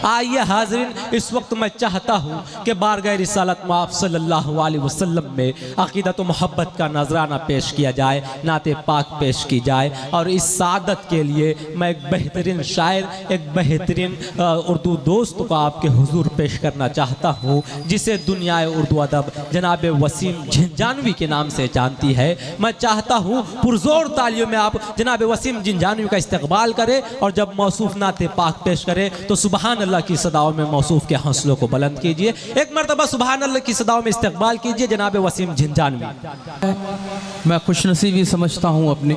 आइए हाज़रीन, इस वक्त मैं चाहता हूँ कि बारगाह रिसालत आप सल्लल्लाहु अलैहि वसल्लम में अक़ीदत व मोहब्बत का नजराना पेश किया जाए, नाते पाक पेश की जाए। और इस सादत के लिए मैं एक बेहतरीन शायर, एक बेहतरीन उर्दू दोस्त को आपके हुजूर पेश करना चाहता हूँ, जिसे दुनिया उर्दू अदब जनाब वसीम झिंझानवी के नाम से जानती है। मैं चाहता हूँ पुरजोर तालियों में आप जनाब वसीम झिंझानवी का इस्तकबाल करें, और जब मौसूफ नाते पाक पेश करे तो सुबहान अल्लाह की सदाओं में मौसूफ के हौसलों को बुलंद कीजिए। एक मरतबा सुबहान अल्लाह की सदाओं में इस्तकबाल कीजिए जनाब वसीम झिंझानवी। मैं खुशनसीबी समझता हूँ अपनी,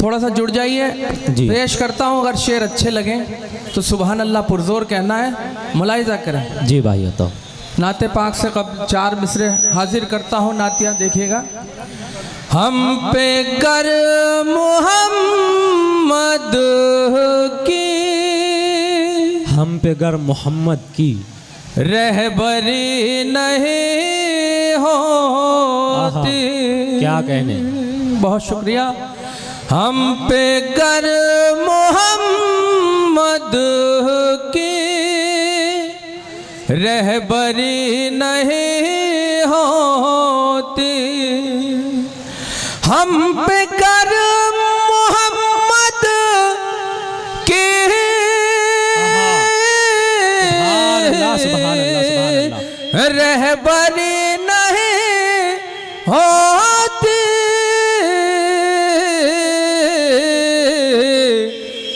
थोड़ा सा जुड़ जाइए। पेश करता हूँ, अगर शेर अच्छे लगे तो सुबहान अल्लाह पुरजोर कहना है, मुलाहिजा करें। जी भाई तो नाते पाक से कब 4 मिसरे हाजिर करता हूँ, नातिया देखिएगा। हम पे कर मोहम्मद की, हम पे गर मोहम्मद की रहबरी नहीं होती। क्या कहने, बहुत शुक्रिया। हम पे गर मोहम्मद की रहबरी नहीं होती, हम पे गर मोहम्मद की रहबरी नहीं होती,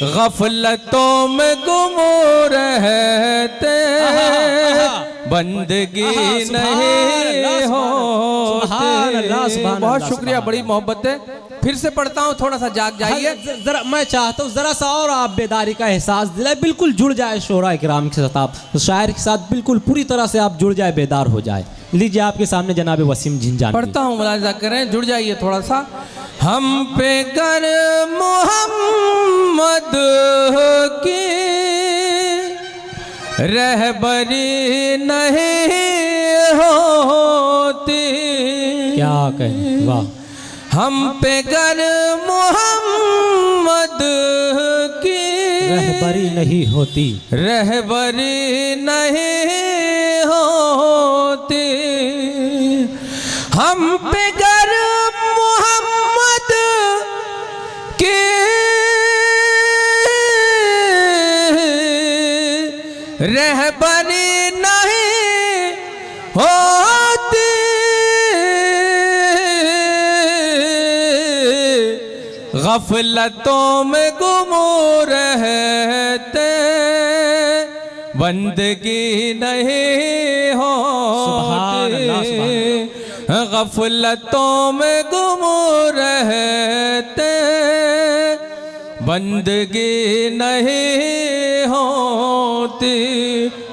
गफलतों में गुम रहते बंदगी नहीं होती। बहुत शुक्रिया, बड़ी मोहब्बत है। फिर से पढ़ता हूँ, थोड़ा सा जाग जाइए। जरा मैं चाहता हूँ जरा सा और आप बेदारी का एहसास दिलाए, बिल्कुल जुड़ जाए शोरा किराम के साथ, आप शायर के साथ बिल्कुल पूरी तरह से आप जुड़ जाए, बेदार हो जाए। लीजिए आपके सामने जनाब वसीम झिंझानवी। पढ़ता हूँ, मुलाहिजा करें, जुड़ जाइए थोड़ा सा। हम पे कर मोहम्मद की रहबरी नहीं होती। क्या कहें, वाह। हम पे कर मोहम्मद की रहबरी नहीं होती, रहबरी नहीं होती, हम पे कर मोहम्मद की रहबरी नहीं होती, गफलतों में गुम रहते बंदगी नहीं होती, गफलतों में गुम रहते बंदगी नहीं होती।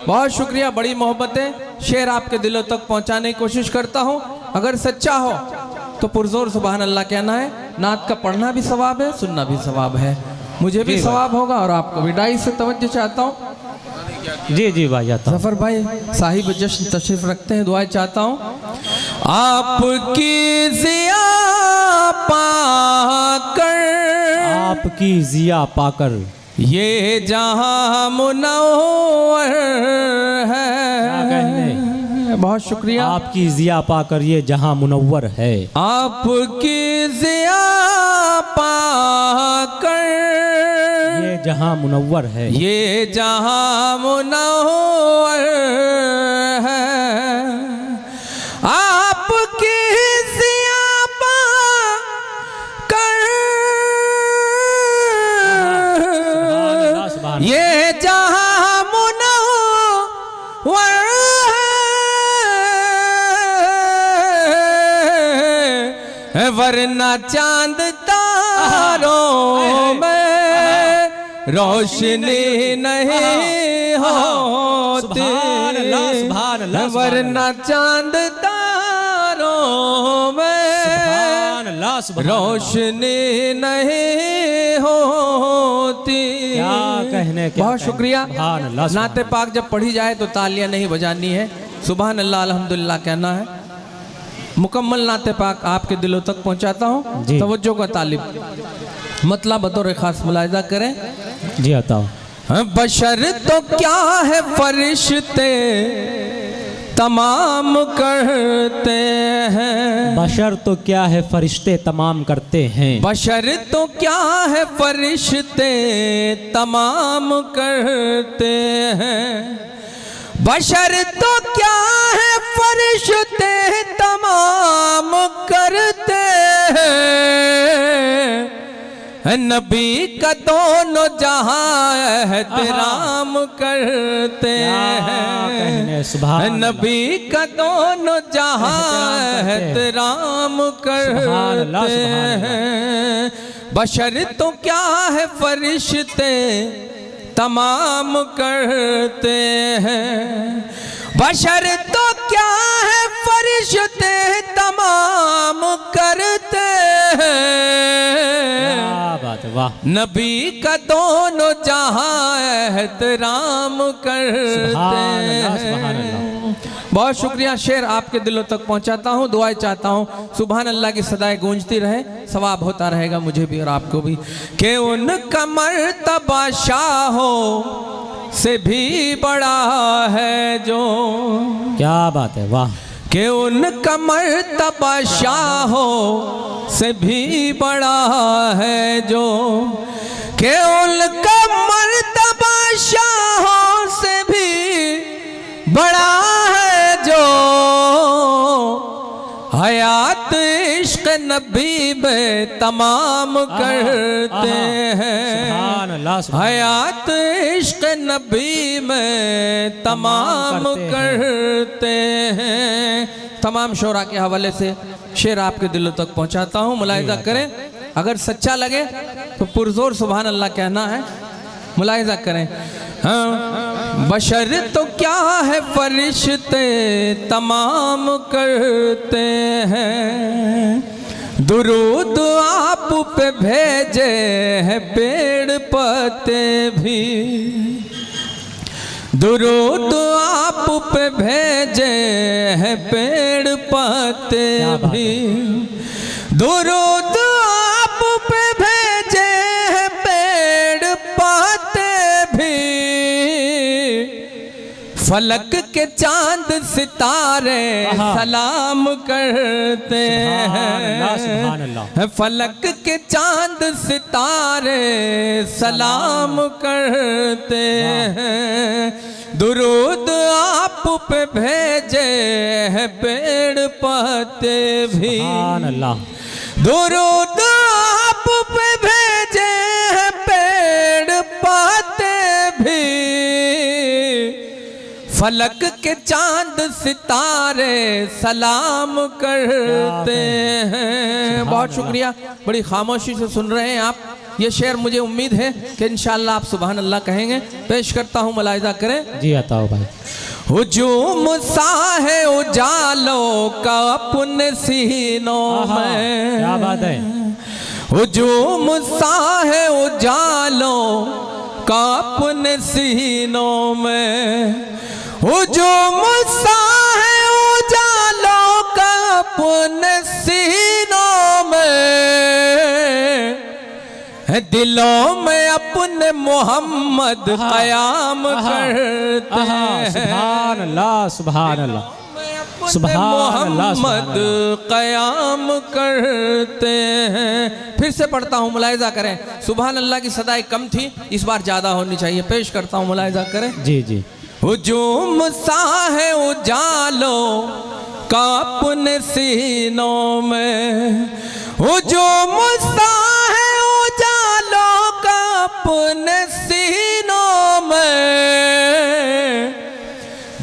बहुत शुक्रिया, बड़ी मोहब्बत है। शेर आपके दिलों तक पहुंचाने की कोशिश करता हूं, अगर सच्चा हो तो पुरजोर सुबहान अल्लाह कहना है। नात का पढ़ना भी सवाब है, सुनना भी सवाब है, मुझे भी सवाब होगा और आपको भी। डाई से तवज्जो चाहता हूँ। जी जी भाई, जफर भाई साहिब जश्न तशरीफ रखते हैं, दुआएं चाहता हूँ। आपकी ज़िया पाकर, आपकी ज़िया पाकर ये जहां मुनव्वर है। बहुत शुक्रिया। आपकी ज़िया पाकर ये जहां मुनव्वर है, आपकी ज़िया पाकर ये जहां मुनव्वर है, ये जहां मुनव्वर है, आपकी ज़िया पाकर ये जहां मुनव्वर है, वरना चांद तारों में रोशनी नहीं होती, वरना चांद तारों में रोशनी नहीं होती। क्या कहने, बहुत शुक्रिया। नाते पाक जब पढ़ी जाए तो तालियां नहीं बजानी है, सुभान अल्लाह अल्हम्दुलिल्लाह कहना है। मुकम्मल नाते पाक आपके दिलों तक पहुंचाता हूँ, तवज्जो का तालिब, मतलब बतौर खास मुलाहिजा करें। जी आता हूँ। बशर तो क्या है फरिश्ते तमाम करते हैं। बशर तो क्या है फरिश्ते तमाम करते हैं। बशर तो क्या है फरिश्ते तमाम करते हैं। बशर तो क्या है फरिश्ते तमाम करते हैं। नबी का दोनों जहां एहतराम करते हैं। नबी का दोनों जहां एहतराम करते हैं। बशर तो क्या है फरिश्ते तमाम करते हैं। बशर तो क्या है फरिश्ते तमाम करते हैं। वाह। नबी का दोनों जहां एहतराम करते हैं। बहुत शुक्रिया। शेर आपके दिलों तक पहुंचाता हूं, दुआएं चाहता हूं। सुभान अल्लाह की सदाएं गूंजती रहे, सवाब होता रहेगा मुझे भी और आपको भी। कि उनका मर्तबा शाहों से भी बड़ा है जो। क्या बात है, वाह। कि उनका मर्तबा शाहों से भी बड़ा है जो। कि उनका मर्तबा शाहों से भी बड़ा है जो। हयात इश्क नबी में तमाम करते हैं। हयात इश्क नबी में तमाम करते हैं। तमाम शोरा के हवाले से शेर आपके दिलों तक पहुंचाता हूं, मुलाहिजा करें। अगर सच्चा लगे तो पुरजोर सुभान अल्लाह कहना है, मुलाहिजा करें। हाँ, बशर तो क्या है फरिश्ते तमाम करते हैं। दुरूद आप पे भेजे हैं पेड़ पत्ते भी। दुरूद आप पे भेजे हैं पेड़ पत्ते भी। दुरूद आप पे भेजे हैं पेड़ पत्ते भी। फलक के चांद सितारे सलाम करते हैं। फलक के चांद सितारे सलाम करते हैं। दुरूद आप पे भेजे हैं पेड़ पत्ते भी। दुरूद आप पे भेजे हैं पेड़ पत्ते भी। फलक के चांद सितारे सलाम करते हैं। बहुत शुक्रिया, बड़ी खामोशी से सुन रहे हैं आप ये शेर। मुझे उम्मीद है कि इंशाअल्लाह आप सुभान अल्लाह कहेंगे। पेश करता हूँ, मुलाहिजा करें। जी आता हो भाई। हुजूम सा है उजालों का अपने सीनों में। क्या बात है। हुजूम सा है उजालों का अपने सीनों में। हुजूम सा है उजालों का अपने सीनों में। दिलों में अपने मोहम्मद कयाम करते हैं। सुभान अल्लाह, सुभान अल्लाह, मोहम्मद कयाम करते हैं। फिर से पढ़ता हूँ, मुलाहिजा करें। सुभान अल्लाह की सदाएं कम थी, इस बार ज्यादा होनी चाहिए। पेश करता हूँ, मुलाहिजा करें। जी जी। हुजूम सा है उजालों का अपने सीनों में। हुजूम सा है उजालों का अपने सीनों में।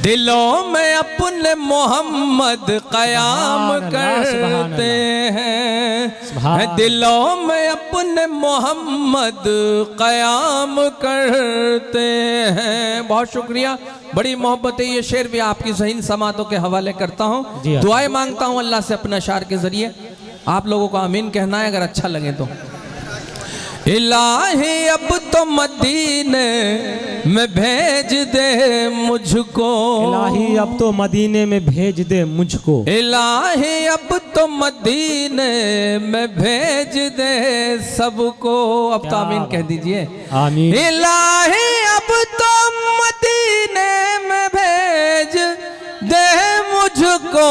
दिलों में अपने मोहम्मद कयाम करते हैं। दिलों में अपने मोहम्मद कयाम करते हैं। बहुत शुक्रिया, बड़ी मोहब्बत है। ये शेर भी आपकी ज़हीन समातों के हवाले करता हूँ। दुआएं मांगता हूँ अल्लाह से अपने अशार के ज़रिए। आप लोगों को आमीन कहना है अगर अच्छा लगे तो। इलाही अब तो मदीने में भेज दे मुझको। इलाही अब तो मदीने में भेज दे मुझको। इलाही अब तो मदीने में भेज दे सबको। अब तो आमीन कह दीजिए। आमीन। इलाही अब अब तो मदीने में भेज दे मुझको,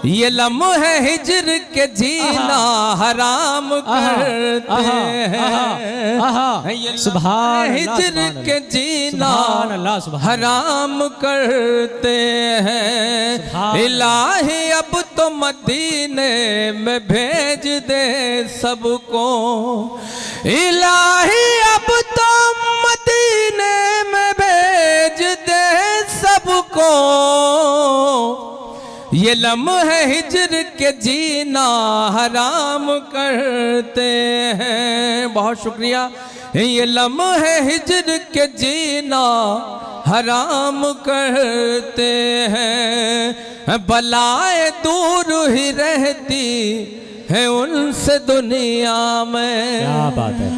ये लम्हे हिज्र के जीना हराम करते हैं, सुभान हिज्र के जीना हराम करते हैं। इलाही अब तो मदीने में भेज दे सबको, इलाही अब तो मदीने में भेज दे सबको, ये लम्हे हिज्र के जीना हराम करते हैं। बहुत शुक्रिया। ये लम्हे हिज्र के जीना हराम करते हैं, बलाए दूर ही रहती है उनसे दुनिया में। क्या बात है।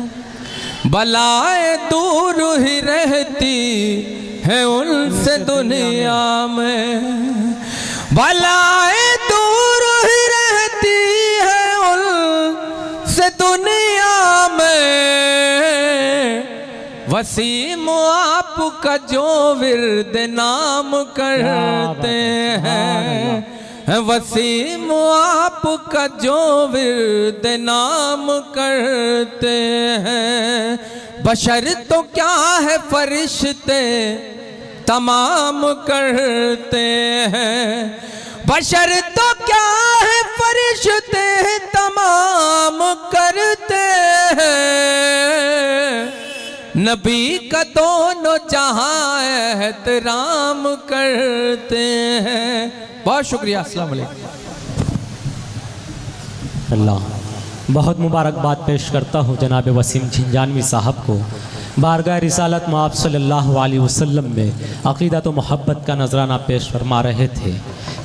बलाए दूर ही रहती है उनसे दुनिया में, बलाए दूर ही रहती है उनसे दुनिया में। वसीम आपका जो विरद नाम करते हैं, वसीम आपका जो विरद नाम करते हैं। बशर तो क्या है फरिश्ते तमाम करते हैं, बशर तो क्या है फरिश्ते तमाम करते हैं। नबी का दोनों जहां एहतराम करते हैं। बहुत शुक्रिया। अस्सलाम वालेकुम। अल्लाह बहुत मुबारकबाद पेश करता हूँ जनाब वसीम झिंझानवी साहब को। बारगाह रिसालत में आप सल्लल्लाहु अलैहि वसल्लम में अक़ीदत व मोहब्बत का नजराना पेश फरमा रहे थे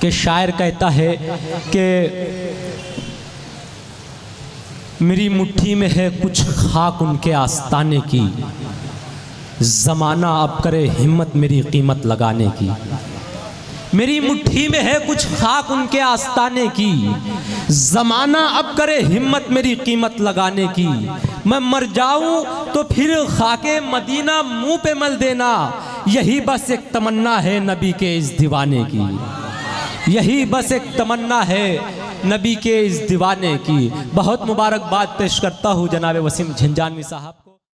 कि शायर कहता है कि मेरी मुट्ठी में है कुछ खाक उनके आस्ताने की, ज़माना अब करे हिम्मत मेरी कीमत लगाने की। मेरी मुट्ठी में है कुछ खाक उनके आस्ताने की, ज़माना अब करे हिम्मत मेरी कीमत लगाने की। मैं मर जाऊं तो फिर खाके मदीना मुंह पे मल देना, यही बस एक तमन्ना है नबी के इस दीवाने की, यही बस एक तमन्ना है नबी के इस दीवाने की। बहुत मुबारकबाद पेश करता हूँ जनाब वसीम झिंझानवी साहब।